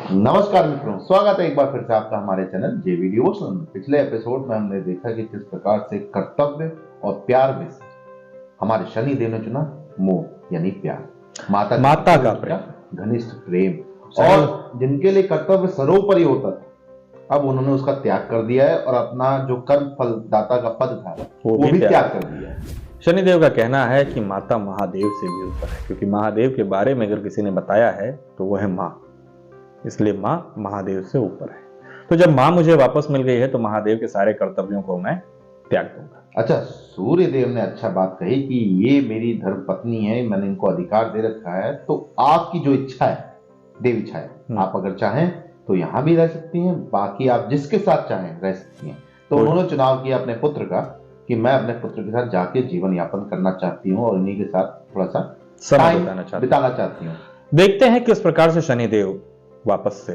नमस्कार मित्रों, स्वागत है एक बार फिर से आपका हमारे चैनल जे वीडियोस में। पिछले एपिसोड में हमने देखा कि किस प्रकार से कर्तव्य और प्यार में हमारे शनि देव ने चुना मोह यानी प्यार, माता का प्रेम, घनिष्ठ प्रेम, और जिनके लिए कर्तव्य सर्वोपरि होता था अब उन्होंने उसका त्याग कर दिया है और अपना जो कर्म फल दाता का पद था वो भी त्याग कर दिया है। शनिदेव का कहना है कि माता महादेव से भी ऊपर है, क्योंकि महादेव के बारे में अगर किसी ने बताया है तो वो है माँ, इसलिए माँ महादेव से ऊपर है। तो जब माँ मुझे वापस मिल गई है तो महादेव के सारे कर्तव्यों को मैं त्याग दूंगा। अच्छा, सूर्य देव ने अच्छा बात कही कि ये मेरी धर्म पत्नी है, मैंने इनको अधिकार दे रखा है, तो आपकी जो इच्छा है देव इच्छा है, आप अगर चाहें तो यहाँ भी रह सकती हैं, बाकी आप जिसके साथ चाहें रह सकती हैं। तो उन्होंने चुनाव किया अपने पुत्र का कि मैं अपने पुत्र के साथ जाके जीवन यापन करना चाहती हूँ और इन्हीं के साथ थोड़ा सा समय बिताना चाहती हूँ। देखते हैं किस प्रकार से शनिदेव वापस से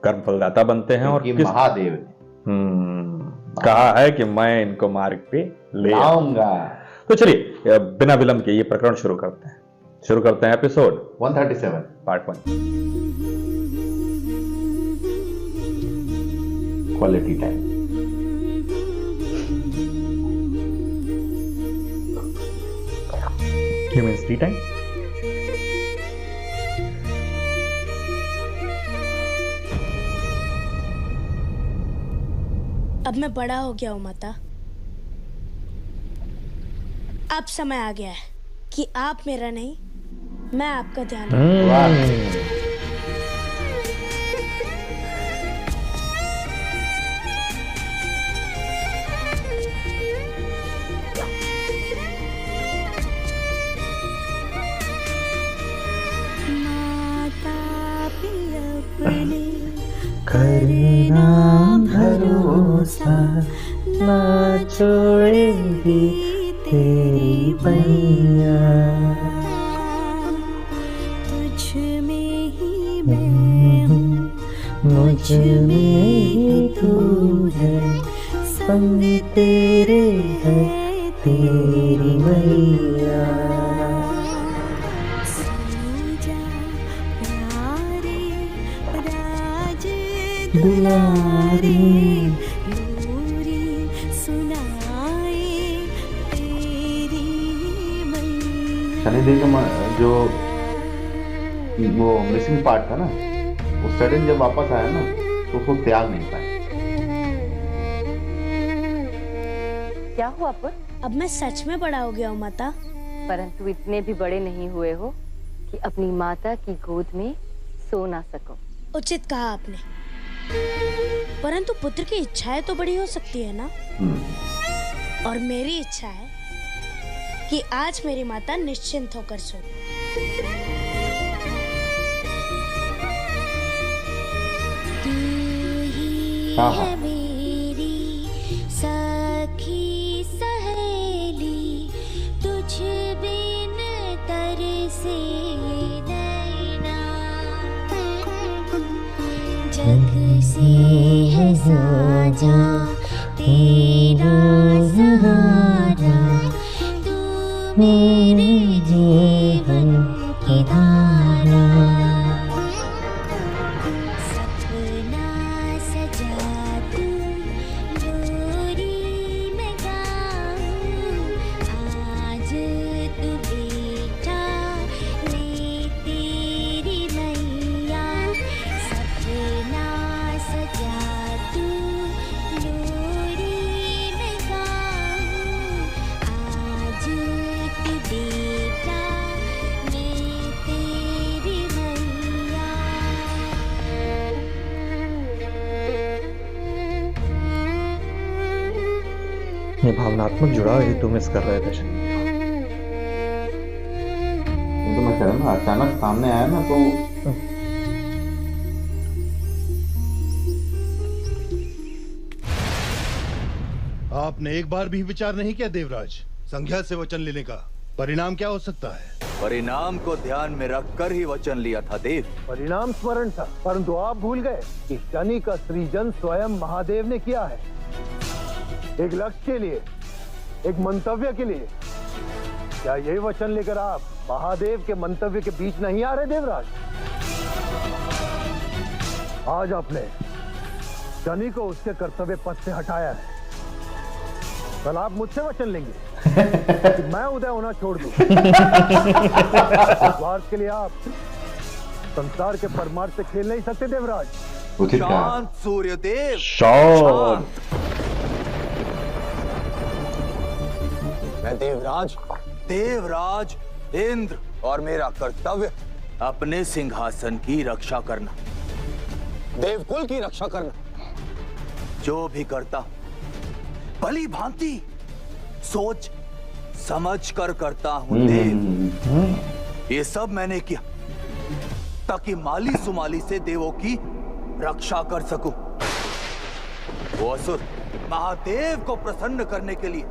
कर्म फलदाता बनते हैं और किस महादेव ने कहा है कि मैं इनको मार्ग पे ले आऊंगा। तो चलिए बिना विलंब के ये प्रकरण शुरू करते हैं episode 137 part 1 quality time. Human T time. अब मैं बड़ा हो गया हूँ माता। अब समय आ गया है कि आप मेरा नहीं, मैं आपका ध्यान रखूं। करना भरोसा ना छोड़ेगी तेरी पैया, तुझ में ही मैं हूँ, मुझ में ही तू है, संग तेरे है तेरी मैया। दुलारी शनिदेव का जो वो मिसिंग पार्ट था ना, वो सडन जब वापस आया ना तो उसको त्याग नहीं पाया। क्या हुआ पुत्र? अब मैं सच में बड़ा हो गया हूँ माता। परंतु इतने भी बड़े नहीं हुए हो कि अपनी माता की गोद में सो ना सको। उचित कहा आपने, परंतु पुत्र की इच्छाएं तो बड़ी हो सकती है ना। और मेरी इच्छा है कि आज मेरी माता निश्चिंत होकर सो। तू ही है मेरी सखी सहेली, तुझ बिन तरसे नैना, जग से है साजा तेरा सहारा, तू मेरे जीवन की धारा। सपना सजा तू लोरी में गाऊं, आज तू बेटा ले तेरी मैया। सपना सजा तू लोरी में गाऊं, आज तू बेटा ले तेरी मैया। ये भावनात्मक जुड़ाव ही तुम मिस कर रहे थे शनिदेव। तो मैं कह रहा ना, अचानक सामने आया ना तो आपने एक बार भी विचार नहीं किया देवराज, संज्ञा से वचन लेने का परिणाम क्या हो सकता है? परिणाम को ध्यान में रखकर ही वचन लिया था देव। परिणाम स्मरण था, परंतु आप भूल गए कि शनि का सृजन स्वयं महादेव ने किया है, एक लक्ष्य के लिए, एक मंतव्य के लिए। क्या यही वचन लेकर आप महादेव के मंतव्य के बीच नहीं आ रहे देवराज? आज आपने शनि को उसके कर्तव्य पद से हटाया है। कल आप मुझसे वचन लेंगे कि मैं उदय होना छोड़ दूं। स्वार्थ के लिए आप संसार के परमार्थ से खेल नहीं सकते देवराज। उचित कहा। शांत सूर्यदेव। शॉट। मैं देवराज देवराज इंद्र और मेरा कर्तव्य अपने सिंहासन की रक्षा करना। देवकुल की रक्षा करना। जो भी करता भली भांति सोच समझ कर करता हूं देव। ये सब मैंने किया ताकि माली सुमाली से देवों की रक्षा कर सकूं। वो असुर महादेव को प्रसन्न करने के लिए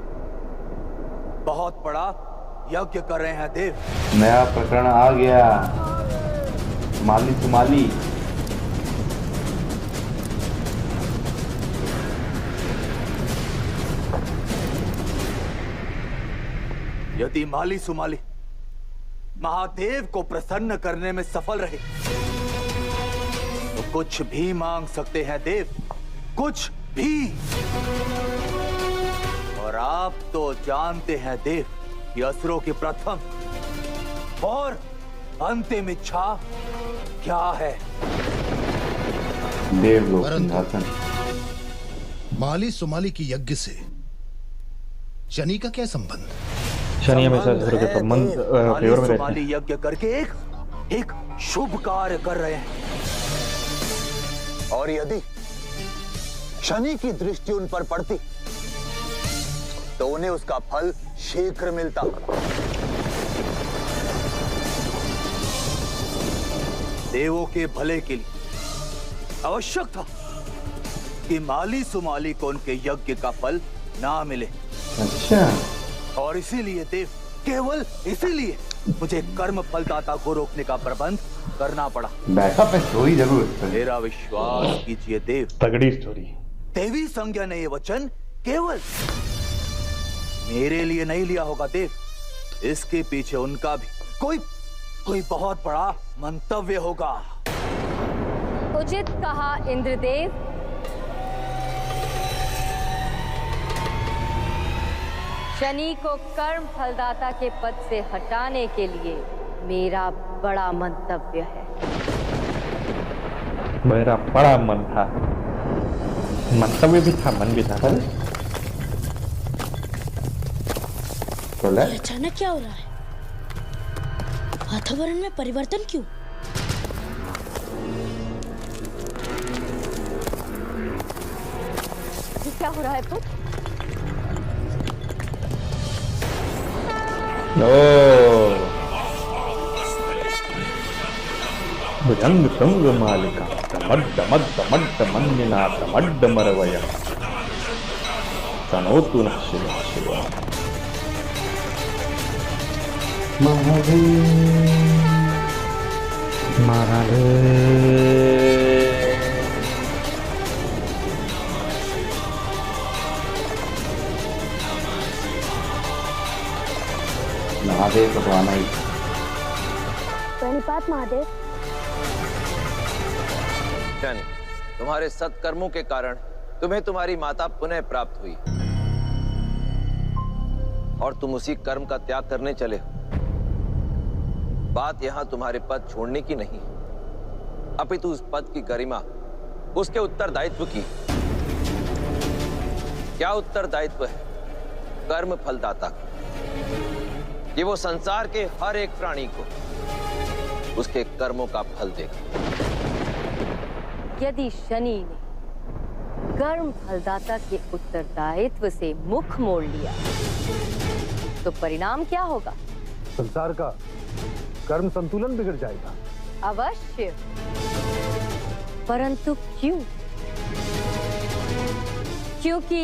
बहुत बड़ा यज्ञ कर रहे हैं देव। नया प्रकरण आ गया, माली सुमाली। यदि माली सुमाली महादेव को प्रसन्न करने में सफल रहे तो कुछ भी मांग सकते हैं देव, कुछ भी। और आप तो जानते हैं देव कि असुरों की प्रथम और अंतिम इच्छा क्या है। देवलोक परंतु सिंहासन। माली सुमाली की यज्ञ से शनि का क्या संबंध? शनि हमेशा असुर के माली फेवर में रहते सुमाली हैं। यज्ञ करके एक शुभ कार्य कर रहे हैं। और यदि शनि की दृष्टि उन पर पड़ती तो उन्हें उसका फल शीघ्र मिलता। देवों के भले के लिए आवश्यक था कि माली सुमाली को उनके यज्ञ का फल ना मिले। अच्छा, और इसीलिए देव, केवल इसीलिए मुझे कर्म फलदाता को रोकने का प्रबंध करना पड़ा। बैकअप में स्टोरी जरूर है। मेरा विश्वास कीजिए देव, तगड़ी स्टोरी। देवी संज्ञा ने ये वचन केवल मेरे लिए नहीं लिया होगा देव। इसके पीछे उनका भी कोई बहुत बड़ा मंतव्य होगा। उचित कहा इंद्रदेव। शनि को कर्म फलदाता के पद से हटाने के लिए मेरा बड़ा मंतव्य है। मेरा बड़ा मन था, मंतव्य भी था, मन भी था। ये अचानक क्या हो रहा है? वातावरण में परिवर्तन क्यों? ये क्या हो रहा है पुत्र? भुजंग तुंग मालिका तमड्ड मड्ड मड्ड मंदिना तमड्ड मरवय तनोतु नः शिवा शिवा। महादेव को तो आना ही। प्रणिपात महादेव। शनि, तुम्हारे सत्कर्मों के कारण तुम्हें तुम्हारी माता पुनः प्राप्त हुई और तुम उसी कर्म का त्याग करने चले हो। बात यहां तुम्हारे पद छोड़ने की नहीं, अपितु उस पद की गरिमा, उसके उत्तरदायित्व की। क्या उत्तरदायित्व है? कर्म फलदाता का। ये वो संसार के हर एक प्राणी को उसके कर्मों का फल देगा। यदि शनि ने कर्म फलदाता के उत्तरदायित्व से मुख मोड़ लिया तो परिणाम क्या होगा? संसार का कर्म संतुलन बिगड़ जाएगा। अवश्य, परंतु क्यों? क्योंकि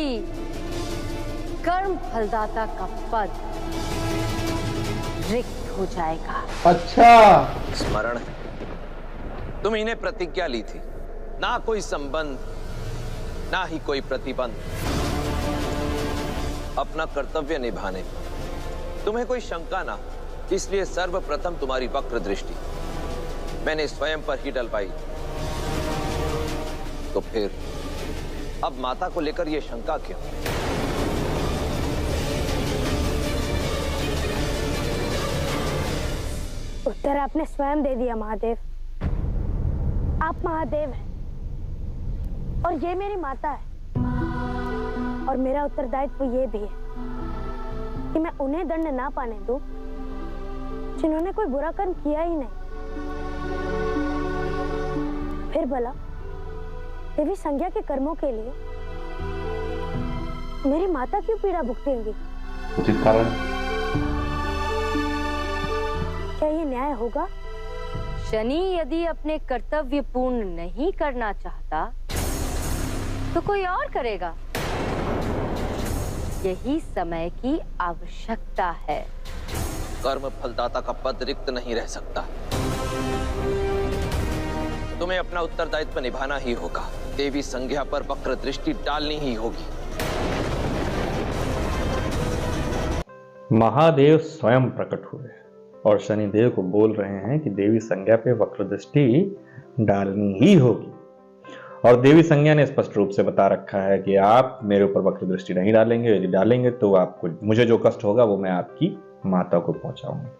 कर्म फलदाता का पद रिक्त हो जाएगा। अच्छा, स्मरण है, तुम इन्हें प्रतिज्ञा ली थी, ना कोई संबंध, ना ही कोई प्रतिबंध, अपना कर्तव्य निभाने में तुम्हें कोई शंका ना, इसलिए सर्वप्रथम तुम्हारी वक्र दृष्टि मैंने स्वयं पर ही डलवाई। तो फिर अब माता को लेकर यह शंका क्यों? उत्तर आपने स्वयं दे दिया महादेव। आप महादेव हैं और ये मेरी माता है, और मेरा उत्तरदायित्व ये भी है कि मैं उन्हें दंड ना पाने दूं जिन्होंने कोई बुरा कर्म किया ही नहीं। फिर भला देवी संज्ञा के कर्मों के लिए मेरी माता क्यों पीड़ा भुगतेंगी? उचित कारण? क्या ये न्याय होगा? शनि यदि अपने कर्तव्य पूर्ण नहीं करना चाहता तो कोई और करेगा। यही समय की आवश्यकता है। कर्म फलदाता का पद रिक्त नहीं रह सकता। तुम्हें अपना उत्तरदायित्व निभाना ही होगा। देवी संज्ञा पर वक्र दृष्टि डालनी ही होगी। महादेव स्वयं प्रकट हुए और शनिदेव को बोल रहे हैं कि देवी संज्ञा पे वक्र दृष्टि डालनी ही होगी। और देवी संज्ञा ने स्पष्ट रूप से बता रखा है कि आप मेरे ऊपर वक्र दृष्टि नहीं डालेंगे, यदि डालेंगे तो आपको, मुझे जो कष्ट होगा वो मैं आपकी माता को पहुंचाऊंगा।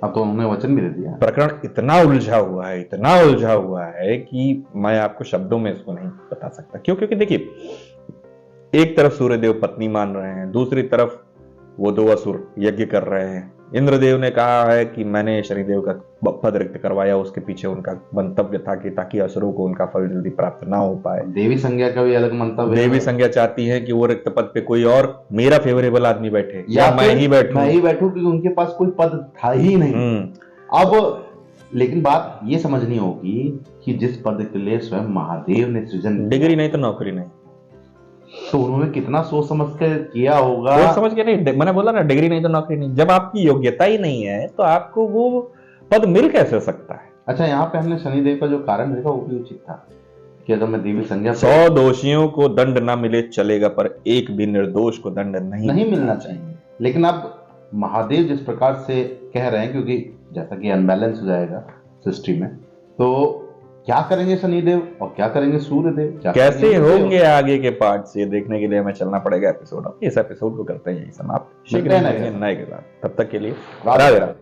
अब तो उन्होंने वचन भी दे दिया। प्रकरण इतना उलझा हुआ है, इतना उलझा हुआ है कि मैं आपको शब्दों में इसको नहीं बता सकता। क्यों? क्योंकि देखिए, एक तरफ सूर्यदेव पत्नी मान रहे हैं, दूसरी तरफ वो दो असुर यज्ञ कर रहे हैं। इंद्रदेव ने कहा है कि मैंने शनिदेव का पद रिक्त करवाया, उसके पीछे उनका मंतव्य था कि ताकि असुरों को उनका फल जल्दी प्राप्त ना हो पाए। देवी संज्ञा का भी अलग मंतव्य है। देवी संज्ञा चाहती है कि वो रिक्त पद पे कोई और मेरा फेवरेबल आदमी बैठे या मैं ही बैठूं। मैं ही बैठूं, क्योंकि उनके पास कोई पद था ही नहीं। अब लेकिन बात ये समझनी होगी कि जिस पद के लिए स्वयं महादेव ने सृजन, डिग्री नहीं तो नौकरी नहीं, तो उन्होंने कितना सोच समझ कर किया होगा। सोच समझ के नहीं, मैंने बोला ना, डिग्री नहीं तो नौकरी नहीं। जब आपकी योग्यता ही नहीं है तो आपको वो पद मिल कैसे सकता है? अच्छा, यहाँ पे हमने शनिदेव का जो कारण देखा वो भी उचित था कि अगर मैं देवी संज्ञा 100 दोषियों को दंड ना मिले चलेगा, पर एक भी निर्दोष को दंड नहीं मिलना चाहिए। लेकिन अब महादेव जिस प्रकार से कह रहे हैं, क्योंकि जैसा कि अनबैलेंस हो जाएगा सृष्टि में, तो क्या करेंगे शनिदेव और क्या करेंगे सूर्यदेव, कैसे होंगे आगे के पार्ट से देखने के लिए हमें चलना पड़ेगा एपिसोड। इस एपिसोड को करते हैं यही समाप्त, शीघ्र नए के साथ। तब तक के लिए राधे राधे।